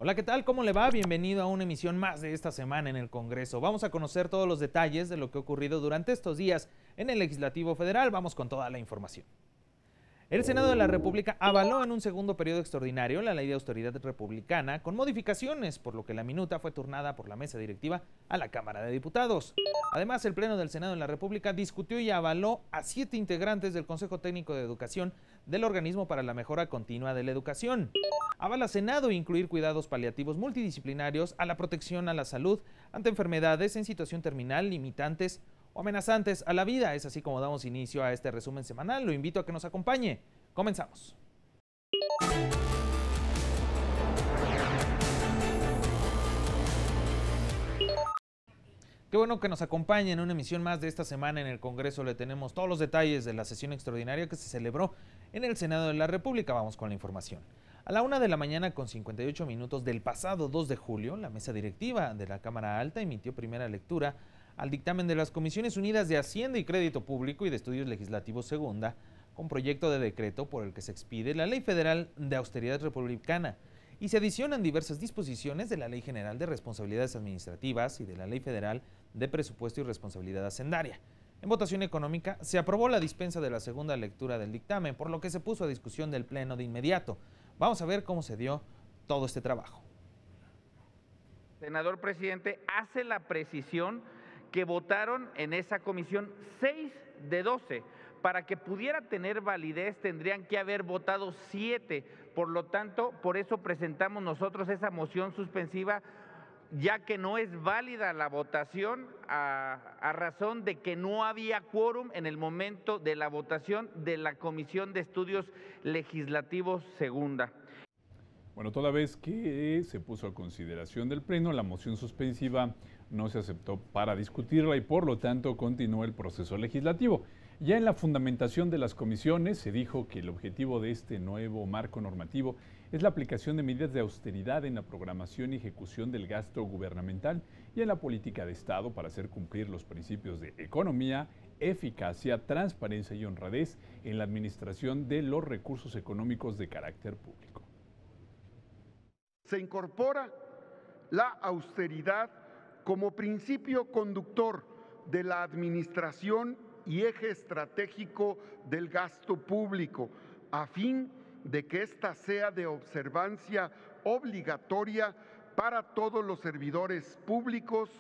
Hola, ¿qué tal? ¿Cómo le va? Bienvenido a una emisión más de esta semana en el Congreso. Vamos a conocer todos los detalles de lo que ha ocurrido durante estos días en el Legislativo Federal. Vamos con toda la información. El Senado de la República avaló en un segundo periodo extraordinario la Ley de Austeridad Republicana con modificaciones, por lo que la minuta fue turnada por la mesa directiva a la Cámara de Diputados. Además, el Pleno del Senado de la República discutió y avaló a 7 integrantes del Consejo Técnico de Educación del Organismo para la Mejora Continua de la Educación. Avala Senado incluir cuidados paliativos multidisciplinarios a la protección a la salud ante enfermedades en situación terminal, limitantes o amenazantes a la vida. Es así como damos inicio a este resumen semanal. Lo invito a que nos acompañe. Comenzamos. Qué bueno que nos acompañe en una emisión más de esta semana en el Congreso. Le tenemos todos los detalles de la sesión extraordinaria que se celebró en el Senado de la República. Vamos con la información. A la 1 de la mañana con 58 minutos del pasado 2 de julio, la mesa directiva de la Cámara Alta emitió primera lectura al dictamen de las Comisiones Unidas de Hacienda y Crédito Público y de Estudios Legislativos Segunda, con proyecto de decreto por el que se expide la Ley Federal de Austeridad Republicana y se adicionan diversas disposiciones de la Ley General de Responsabilidades Administrativas y de la Ley Federal de Presupuesto y Responsabilidad Hacendaria. En votación económica se aprobó la dispensa de la segunda lectura del dictamen, por lo que se puso a discusión del Pleno de inmediato. Vamos a ver cómo se dio todo este trabajo. Senador presidente, hace la precisión que votaron en esa comisión 6 de 12. Para que pudiera tener validez tendrían que haber votado 7. Por lo tanto, por eso presentamos nosotros esa moción suspensiva, ya que no es válida la votación a razón de que no había quórum en el momento de la votación de la Comisión de Estudios Legislativos Segunda. Bueno, toda vez que se puso a consideración del Pleno, la moción suspensiva no se aceptó para discutirla y por lo tanto continuó el proceso legislativo. Ya en la fundamentación de las comisiones se dijo que el objetivo de este nuevo marco normativo es la aplicación de medidas de austeridad en la programación y ejecución del gasto gubernamental y en la política de Estado para hacer cumplir los principios de economía, eficacia, transparencia y honradez en la administración de los recursos económicos de carácter público. Se incorpora la austeridad como principio conductor de la administración y eje estratégico del gasto público, a fin de que ésta sea de observancia obligatoria para todos los servidores públicos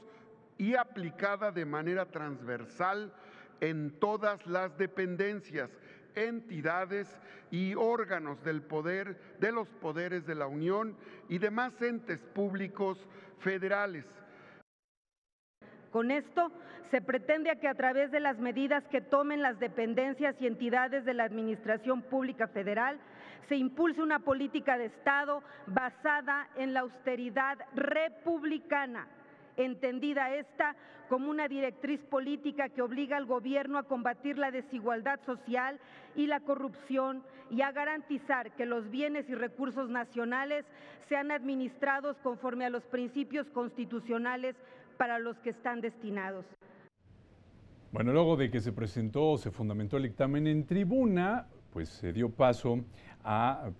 y aplicada de manera transversal en todas las dependencias, entidades y órganos del poder, de los poderes de la Unión y demás entes públicos federales. Con esto se pretende que a través de las medidas que tomen las dependencias y entidades de la Administración Pública Federal se impulse una política de Estado basada en la austeridad republicana, entendida esta como una directriz política que obliga al gobierno a combatir la desigualdad social y la corrupción y a garantizar que los bienes y recursos nacionales sean administrados conforme a los principios constitucionales para los que están destinados. Bueno, luego de que se presentó, se fundamentó el dictamen en tribuna, pues se dio paso a, a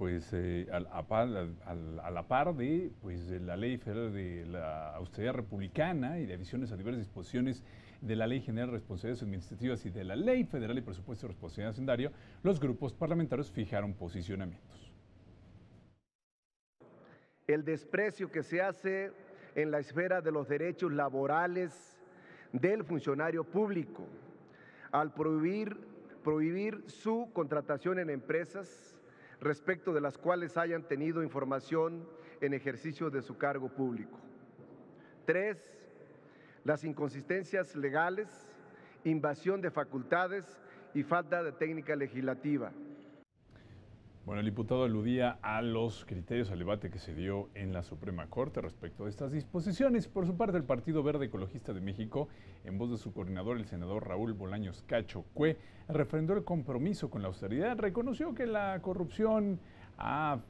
la par de, de la Ley Federal de la Austeridad Republicana y de adiciones a diversas disposiciones de la Ley General de Responsabilidades Administrativas y de la Ley Federal de Presupuesto y Responsabilidad Hacendaria, los grupos parlamentarios fijaron posicionamientos. El desprecio que se hace en la esfera de los derechos laborales del funcionario público al prohibir su contratación en empresas respecto de las cuales hayan tenido información en ejercicio de su cargo público. 3. Las inconsistencias legales, invasión de facultades y falta de técnica legislativa. Bueno, el diputado aludía a los criterios al debate que se dio en la Suprema Corte respecto a estas disposiciones. Por su parte, el Partido Verde Ecologista de México, en voz de su coordinador, el senador Raúl Bolaños Cacho Cue, refrendó el compromiso con la austeridad, reconoció que la corrupción ha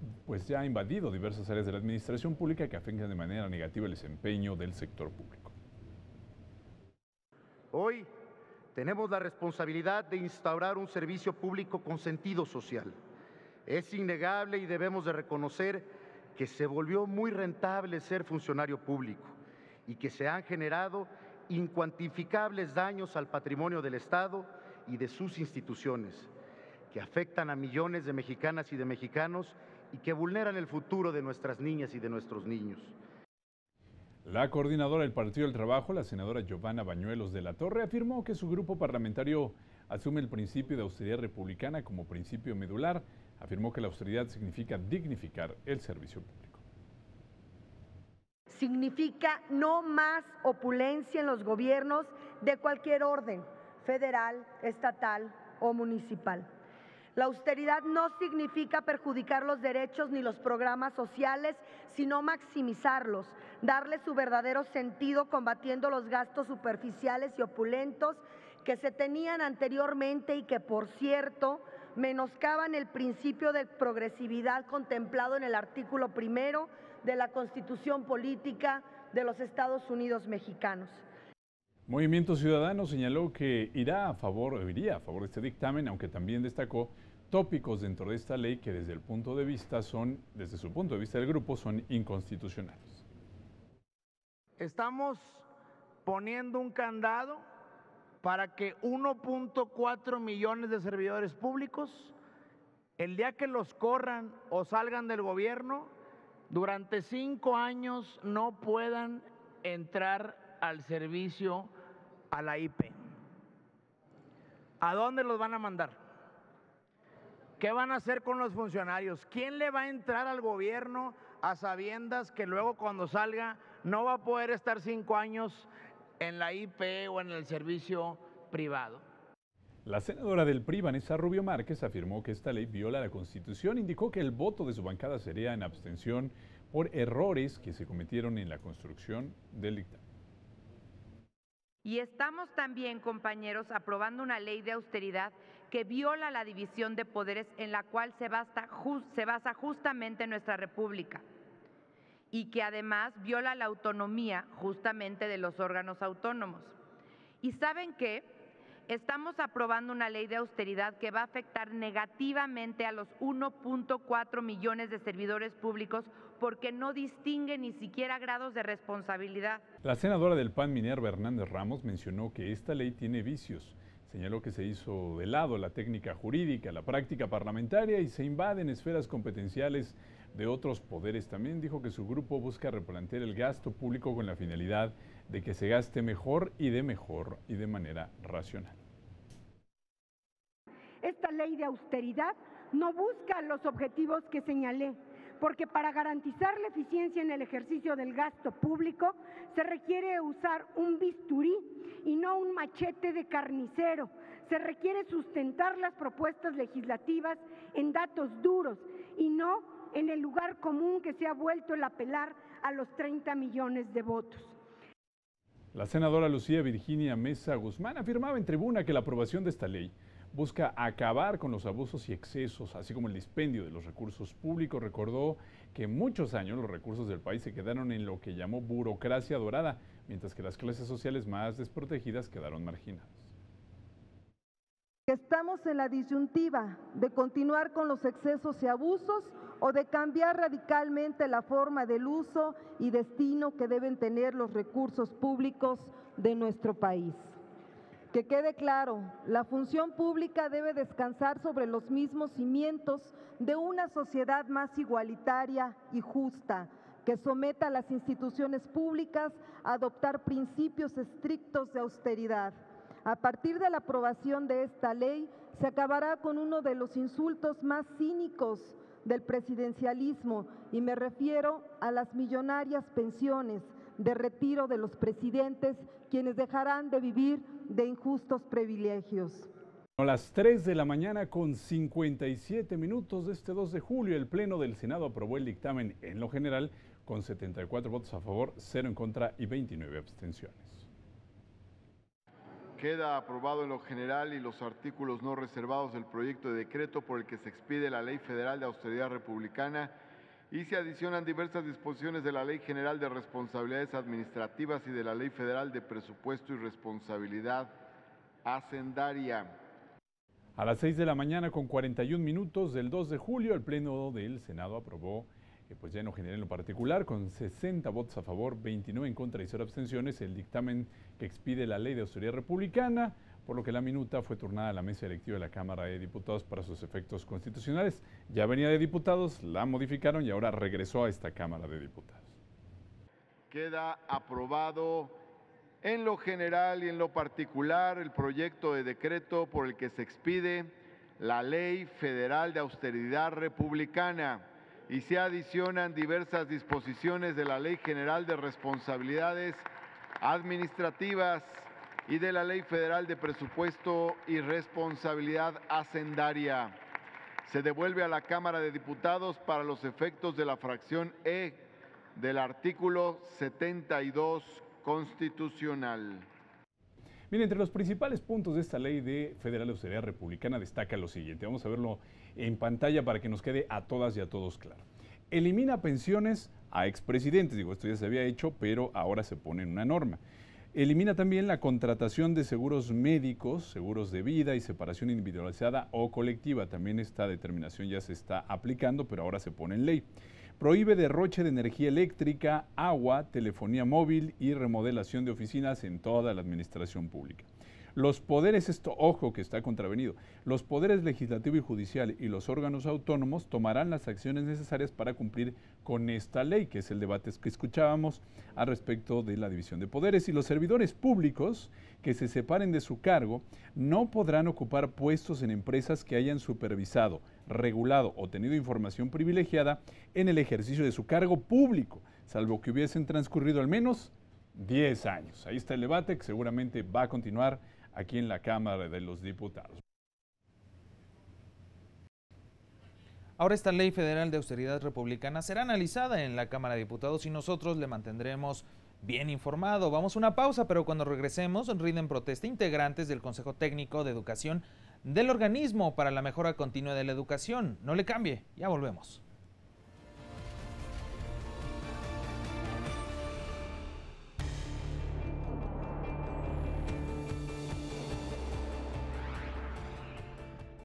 ya invadido diversas áreas de la administración pública que afectan de manera negativa el desempeño del sector público. Hoy tenemos la responsabilidad de instaurar un servicio público con sentido social. Es innegable y debemos de reconocer que se volvió muy rentable ser funcionario público y que se han generado incuantificables daños al patrimonio del Estado y de sus instituciones, que afectan a millones de mexicanas y de mexicanos y que vulneran el futuro de nuestras niñas y de nuestros niños. La coordinadora del Partido del Trabajo, la senadora Giovanna Bañuelos de la Torre, afirmó que su grupo parlamentario asume el principio de austeridad republicana como principio medular. Afirmó que la austeridad significa dignificar el servicio público. Significa no más opulencia en los gobiernos de cualquier orden, federal, estatal o municipal. La austeridad no significa perjudicar los derechos ni los programas sociales, sino maximizarlos, darle su verdadero sentido combatiendo los gastos superficiales y opulentos que se tenían anteriormente y que, por cierto, menoscaban el principio de progresividad contemplado en el artículo 1 de la Constitución Política de los Estados Unidos Mexicanos. Movimiento Ciudadano señaló que iría a favor de este dictamen, aunque también destacó tópicos dentro de esta ley que desde su punto de vista del grupo, son inconstitucionales. Estamos poniendo un candado para que 1.4 millones de servidores públicos, el día que los corran o salgan del gobierno, durante 5 años no puedan entrar al servicio a la IP. ¿A dónde los van a mandar? ¿Qué van a hacer con los funcionarios? ¿Quién le va a entrar al gobierno a sabiendas que luego cuando salga no va a poder estar 5 años en la IP o en el servicio privado? La senadora del PRI, Vanessa Rubio Márquez, afirmó que esta ley viola la Constitución. Indicó que el voto de su bancada sería en abstención por errores que se cometieron en la construcción del dictamen. Y estamos también, compañeros, aprobando una ley de austeridad que viola la división de poderes en la cual se basa justamente nuestra República y que además viola la autonomía justamente de los órganos autónomos. ¿Y saben qué? Estamos aprobando una ley de austeridad que va a afectar negativamente a los 1.4 millones de servidores públicos porque no distingue ni siquiera grados de responsabilidad. La senadora del PAN, Minerva Hernández Ramos, mencionó que esta ley tiene vicios. Señaló que se hizo de lado la técnica jurídica, la práctica parlamentaria y se invaden esferas competenciales de otros poderes. También dijo que su grupo busca replantear el gasto público con la finalidad de que se gaste mejor y de manera racional. Esta ley de austeridad no busca los objetivos que señalé, porque para garantizar la eficiencia en el ejercicio del gasto público se requiere usar un bisturí y no un machete de carnicero. Se requiere sustentar las propuestas legislativas en datos duros y no en el lugar común que se ha vuelto el apelar a los 30 millones de votos. La senadora Lucía Virginia Mesa Guzmán afirmaba en tribuna que la aprobación de esta ley busca acabar con los abusos y excesos, así como el dispendio de los recursos públicos. Recordó que muchos años los recursos del país se quedaron en lo que llamó burocracia dorada, mientras que las clases sociales más desprotegidas quedaron marginadas. Estamos en la disyuntiva de continuar con los excesos y abusos o de cambiar radicalmente la forma del uso y destino que deben tener los recursos públicos de nuestro país. Que quede claro, la función pública debe descansar sobre los mismos cimientos de una sociedad más igualitaria y justa, que someta a las instituciones públicas a adoptar principios estrictos de austeridad. A partir de la aprobación de esta ley, se acabará con uno de los insultos más cínicos del presidencialismo, y me refiero a las millonarias pensiones de retiro de los presidentes, quienes dejarán de vivir de injustos privilegios. A las 3 de la mañana con 57 minutos de este 2 de julio, el Pleno del Senado aprobó el dictamen en lo general con 74 votos a favor, 0 en contra y 29 abstenciones. Queda aprobado en lo general y los artículos no reservados del proyecto de decreto por el que se expide la Ley Federal de Austeridad Republicana y se adicionan diversas disposiciones de la Ley General de Responsabilidades Administrativas y de la Ley Federal de Presupuesto y Responsabilidad Hacendaria. A las 6 de la mañana con 41 minutos del 2 de julio, el Pleno del Senado aprobó pues ya no genera en lo particular, con 60 votos a favor, 29 en contra y 0 abstenciones, el dictamen que expide la ley de austeridad republicana, por lo que la minuta fue turnada a la mesa directiva de la Cámara de Diputados para sus efectos constitucionales. Ya venía de diputados, la modificaron y ahora regresó a esta Cámara de Diputados. Queda aprobado en lo general y en lo particular el proyecto de decreto por el que se expide la Ley Federal de Austeridad Republicana y se adicionan diversas disposiciones de la Ley General de Responsabilidades Administrativas y de la Ley Federal de Presupuesto y Responsabilidad Hacendaria. Se devuelve a la Cámara de Diputados para los efectos de la fracción E del artículo 72 constitucional. Mire, entre los principales puntos de esta ley federal de austeridad republicana destaca lo siguiente. Vamos a verlo en pantalla para que nos quede a todas y a todos claro. Elimina pensiones a expresidentes. Digo, esto ya se había hecho, pero ahora se pone en una norma. Elimina también la contratación de seguros médicos, seguros de vida y separación individualizada o colectiva. También esta determinación ya se está aplicando, pero ahora se pone en ley. Prohíbe derroche de energía eléctrica, agua, telefonía móvil y remodelación de oficinas en toda la administración pública. Los poderes, esto ojo que está contravenido, los poderes legislativo y judicial y los órganos autónomos tomarán las acciones necesarias para cumplir con esta ley, que es el debate que escuchábamos al respecto de la división de poderes. Y los servidores públicos que se separen de su cargo no podrán ocupar puestos en empresas que hayan supervisado, regulado o tenido información privilegiada en el ejercicio de su cargo público, salvo que hubiesen transcurrido al menos 10 años. Ahí está el debate que seguramente va a continuar aquí en la Cámara de los Diputados. Ahora esta ley federal de austeridad republicana será analizada en la Cámara de Diputados y nosotros le mantendremos bien informado. Vamos a una pausa, pero cuando regresemos rinden protesta integrantes del Consejo Técnico de Educación del organismo para la mejora continua de la educación. No le cambie, ya volvemos.